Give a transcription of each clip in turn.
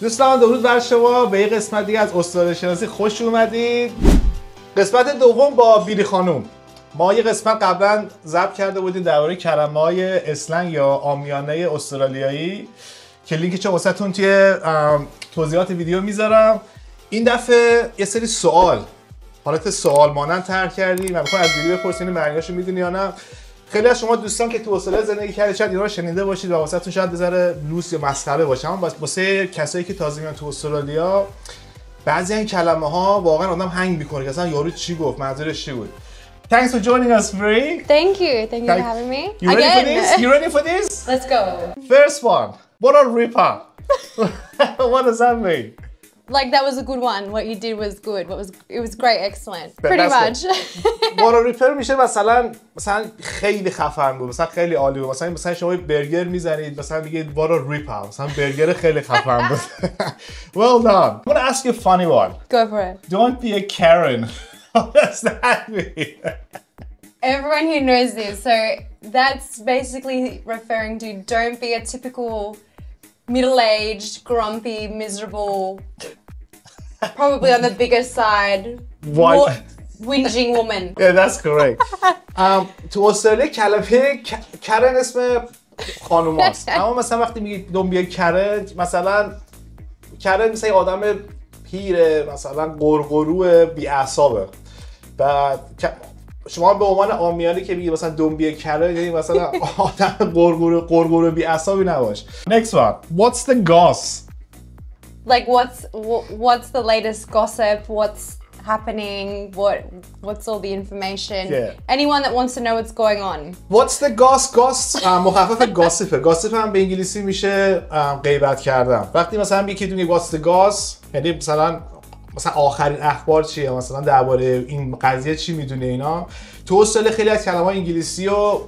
دوستان درود بر شما، به یک قسمت دیگه از استرالیا شناسی خوش اومدید. قسمت دوم با بیری خانم. ما یه قسمت قبلا ضبط کرده بودیم درباره کلمه‌های اسلنگ یا عامیانه استرالیایی که لینکش واسهتون توی توضیحات ویدیو میذارم. این دفعه یه سری سوال، حالت سوال مانند طرح کردیم و میخوام از ویدیو بپرسین معنیاشو میدونی یا نه. خیلی از شما دوستان که تو استرالیا زندگی کردید شاید اینا رو شنیده باشید و واسهتون شاید یه ذره لوس یا مسخره باشه، اما واسه کسایی که تازه میان تو استرالیا بعضی این کلمه‌ها واقعا آدم هنگ میکنه که اصلا یارو چی گفت، منظورش چی بود. Thanks for joining us, Bree. Thank you for having me. You ready for this? You ready for this? Let's go. First one. What a ripper. What does that mean? Like that was a good one. What you did was good. It was great, excellent. Pretty much. What a ripper میشه مثلا خیلی خفن بود، مثلا خیلی عالی بود. مثلا شما برگر میزنید، مثلا میگید what a ripper. مثلا برگر خیلی خفن بود. Well done. I'm gonna ask you a funny one. Go for it. Don't be a Karen. What does that mean? Everyone here knows this. So that's basically referring to don't be a typical middle-aged, grumpy, miserable, probably on the bigger side, whinging woman. Yeah, that's correct. تو استرالیا کلمه کرن اسم خانوم هست. اما مثلا وقتی میگی don't be a Karen، مثلا کرن مثل آدم پیره، مثلا قرقرو بی اعصابه. بعد شما به عنوان عامیانه که میگی مثلا دنبیه کره، یعنی مثلا آدم قرقرو بی اعصابی نباش. Next one. What's the goss? Like what's the latest gossip? What's happening? What's all the information? Yeah. Anyone that wants to know what's going on. What's the goss? Goss مخفف گاسپه. گاسپ هم به انگلیسی میشه غیبت کردن. وقتی مثلا میگی که what's the goss، یعنی مثلا آخرین اخبار چیه، مثلا درباره این قضیه چی میدونه. اینا تو استرالیا خیلی از کلمه‌های انگلیسی رو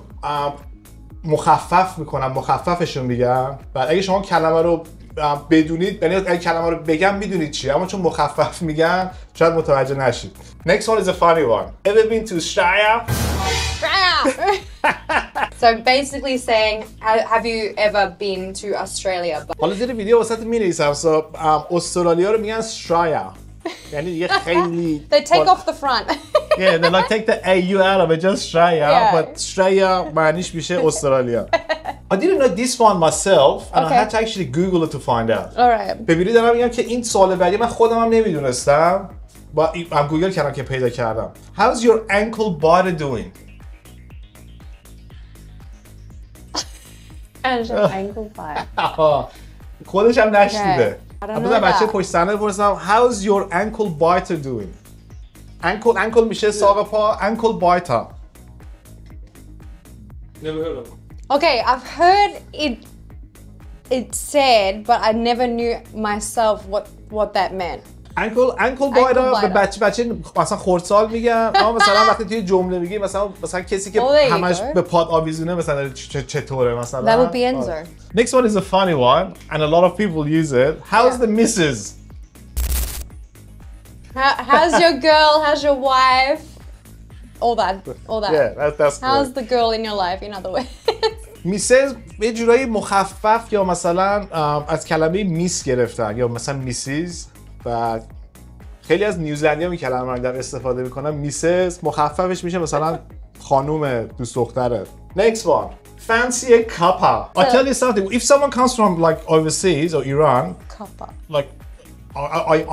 مخفف میکنن، مخففشون میگن. بعد اگه شما کلمه رو بدونید، یعنی اگه کلمه رو بگم میدونید چیه، اما چون مخفف میگن شاید متوجه نشید. Next one is a funny one. Ever been to Australia? So basically saying, have you ever been to Australia? حالا زیر ویدیو واسط می‌نویسم. استرالیا رو میگن Australia. یعنی دیگه خیلی They take off the front. Yeah, they like take the AU out of it, just Australia, Yeah. but Australia معنیش میشه استرالیا. I didn't know this one myself and I had to actually Google it to find out. Alright. ببینید دارم میگم که این سوال بعدی من خودم هم نمیدونستم. با گوگل کردم که پیدا کردم. How's your ankle biter doing? And your ankle bite. خودش هم نشنیده. I don't know بذار بچه that. پشت صحنه بپرسم How's your ankle biter doing? ankle میشه ساق پا. ankle biter. Never heard of it. Okay, I've heard it said, but I never knew myself what that meant. ankle biter به بچه مثلا خردسال میگن، اما مثلا وقتی توی جمله میگی مثلا کسی که همش به پاد آویزونه مثلا چطوره مثلا. That would be Enzo. Next one is a funny one and a lot of people use it. How's the missus? How's your girl? How's your wife? All that. Yeah, that's How's good. the girl in your life, in other words? میسز یه جورایی مخفف یا مثلا از کلمه میس گرفتن یا مثلا میسیز. و خیلی از نیوزلندی‌ها این کلمه رو در استفاده میکنن. میسز مخففش میشه مثلا خانوم دوست دختره. Next one. Fancy a cuppa. I'll tell you something. If someone comes from like overseas or Iran, Copper. like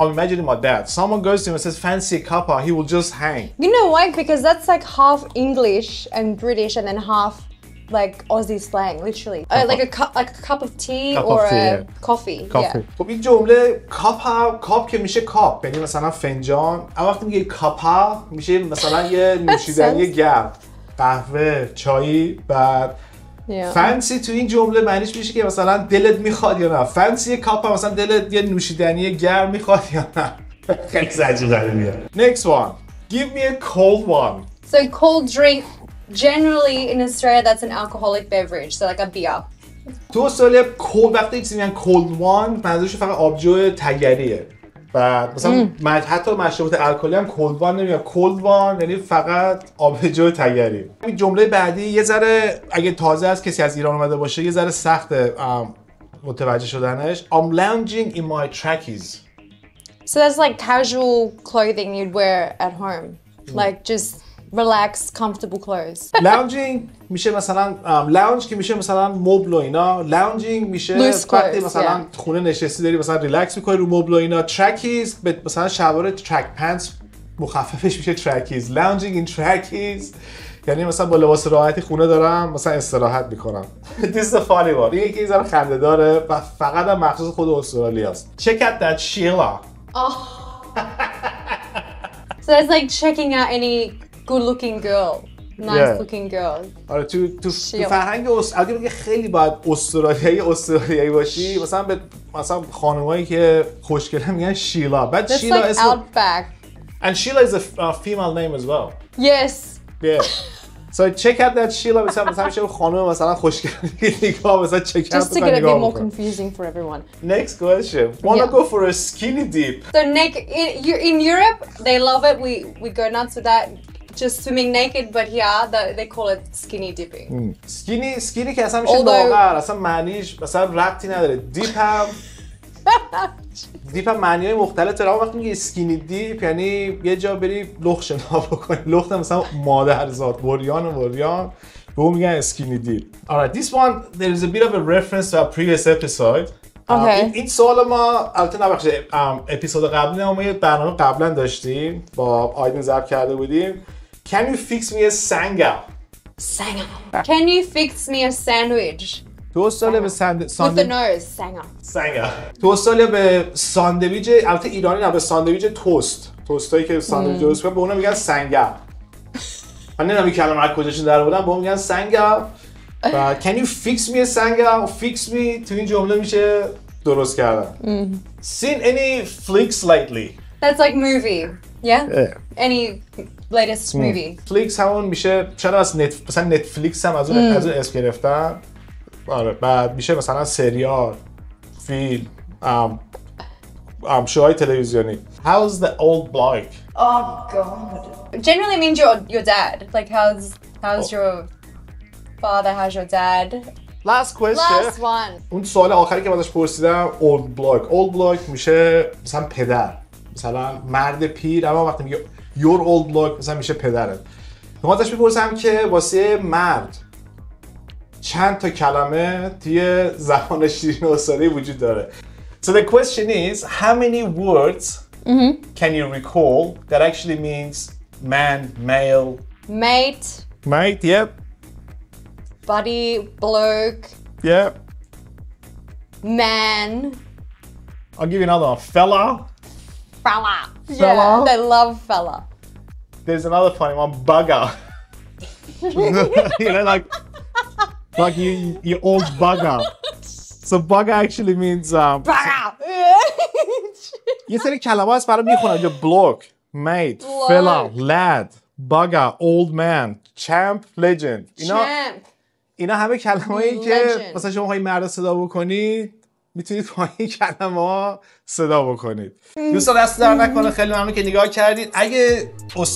I'm imagining my dad. Someone goes to him and says fancy a cuppa, he will just hang. You know why? Because that's like half English and British, and then half like Aussie slang, literally. Like a cup of tea or a coffee. Yeah. خب این جمله کاپ که میشه کاپ، یعنی مثلا فنجان. اما وقتی میگه کاپا میشه مثلا یه نوشیدنی گرم، قهوه، چایی. بعد فنسی تو این جمله معنیش میشه که مثلا دلت میخواد یا نه. فنسی کاپ مثلا دلت یه نوشیدنی گرم میخواد یا نه. خیلی عجیب غریبیه. Next one. Give me a cold one. So cold drink. Generally in Australia, that's an alcoholic beverage, so like a beer. تو استرالیا وقتی چیزی میگن cold one منظورش فقط آبجو تگریه. بعد مثلا حتی مشروبات الکلی هم cold one نمیگن. cold one یعنی فقط آبجو تگری. این جمله بعدی یه ذره اگه تازه از کسی از ایران اومده باشه یه ذره سخته متوجه شدنش. I'm lounging in my trackies. So that's like casual clothing you'd wear at home. Like just relaxed, comfortable clothes. lounging میشه مثلا lounge که میشه مثلا مبل و اینا. lounging میشه وقتی مثلا خونه نشستی داری مثلا ریلکس میکنی رو مبل و اینا. trackies مثلا شلوار ترک پنت مخففش میشه trackies. lounging in trackies یعنی مثلا با لباس راحتی خونه دارم مثلا استراحت میکنم. This is a funny one. این یکی ذره خنده داره و فقط هم مخصوص خود استرالیا است. Check out that Sheila. Oh. So that's like checking out any good-looking girl, nice-looking girl. آره تو فرهنگ اگه خیلی باید استرالیایی باشی مثلا خانمایی که خوشگله میگن شیلا. بعد That's شیلا like outback. And Sheila is a female name as well. Yes. Yeah. So check out that Sheila مثلا میشه خانم مثلا خوشگله نگاه مثلا check out. Just to get it a bit more confusing for everyone. Next question. Wanna go for a skinny dip? So in Europe they love it. We go nuts with that. Just swimming naked, but here they call it skinny dipping. Skinny که اصلا میشه لاغر، اصلا معنیش مثلا ربطی نداره. دیپ هم معنی‌های مختلف داره. وقتی میگی اسکینی دیپ یعنی یه جا بری لخت شنا بکنی. لخت مثلا مادرزاد بریان به اون میگن اسکینی دیپ. Alright, this one there is a bit of a reference to our previous episode. این سوال ما البته نبخشید اپیزود قبلی ما یه برنامه قبلا داشتیم با آیدین ضبط کرده بودیم. Can you fix me a sanga? Can you fix me a sandwich? تو استرالیا به With the nose, سنگا. تو استرالیا به ساندویچ البته ایرانی نه به ساندویچ توستایی که ساندویچ درست کنه به اونها میگن سنگا. من نمیدونم این کلمه از کجاشون در آوردن. به اون میگن سنگا. و can you fix me a sanga? fix me تو این جمله میشه درست کردن. Seen any flicks lately? That's like movie. Yeah? Any latest movie. Flicks همون میشه شاید از مثلا نتفلیکس هم از اون اسم گرفتن. آره بعد میشه مثلا سریال، فیلم، شوهای تلویزیونی. How's the old bloke? Oh god. Generally means your dad. Like how's your father, how's your dad? Last question. Last one. اون سوال آخری که ازش پرسیدم old bloke. Old bloke میشه مثلا پدر. مثلا مرد پیر اما وقتی میگه your old bloke مثلا میشه پدرت. من ازش میپرسم که واسه مرد چند تا کلمه توی زبان شیرین استرالی وجود داره. So the question is how many words can you recall that actually means man, male? Mate, yep. Buddy, bloke. Yep. Man. I'll give you another one. Fella. Yeah, they love fella. There's another funny one. Bugger. You know, like you old bugger. So bugger actually means یه سری کلمه هست برای میخونم جو bloke, mate, fella, lad, bugger, old man, champ, legend. اینا همه کلمه‌ای که مثلا شما خواهی مرد صدا بکنید میتونید با این کلمه ها صدا بکنید. دوستان دست در نکنه خیلی ممنون که نگاه کردید. اگه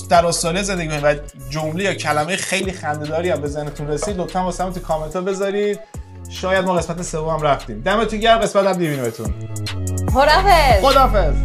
در استرالیا زندگی کنید و جمله یا کلمه خیلی خنده‌داری هم به ذهنتون رسید لطفاً واسمون تو کامنت ها بذارید. شاید ما قسمت سوم رفتیم. دمتون گرم. قسمت بعد می‌بینیمتون. خداحافظ.